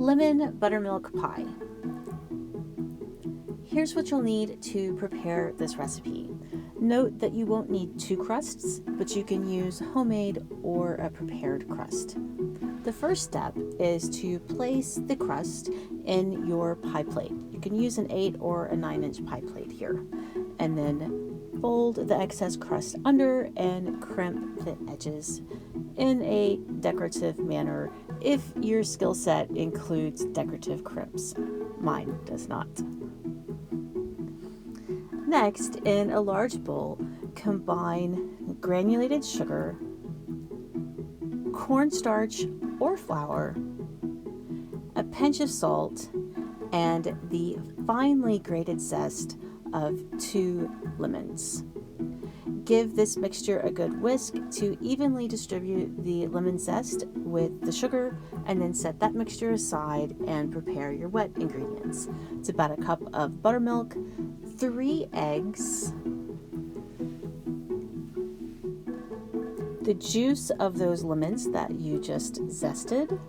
Lemon buttermilk pie. Here's what you'll need to prepare this recipe. Note that you won't need two crusts, but you can use homemade or a prepared crust. The first step is to place the crust in your pie plate. You can use an 8 or a 9-inch pie plate here. And then fold the excess crust under and crimp the edges in a decorative manner if your skill set includes decorative crimps. Mine does not. Next, in a large bowl, combine granulated sugar, cornstarch or flour, a pinch of salt, and the finely grated zest of 2 lemons. Give this mixture a good whisk to evenly distribute the lemon zest with the sugar, and then set that mixture aside and prepare your wet ingredients. It's about a cup of buttermilk, 3 eggs, the juice of those lemons that you just zested,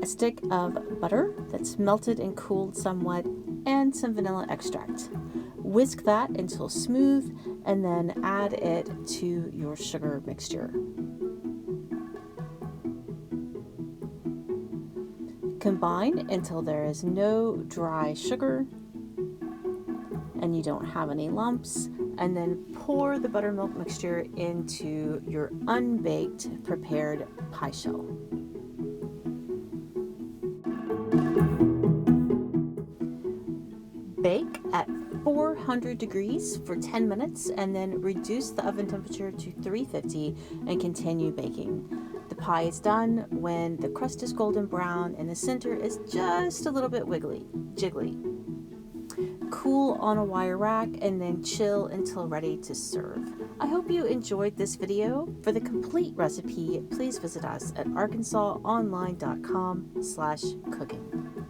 a stick of butter that's melted and cooled somewhat, and some vanilla extract. Whisk that until smooth and then add it to your sugar mixture. Combine until there is no dry sugar and you don't have any lumps, and then pour the buttermilk mixture into your unbaked prepared pie shell. Bake at 400 degrees for 10 minutes and then reduce the oven temperature to 350 and continue baking. The pie is done when the crust is golden brown and the center is just a little bit jiggly. Cool on a wire rack and then chill until ready to serve. I hope you enjoyed this video. For the complete recipe, please visit us at arkansasonline.com/cooking.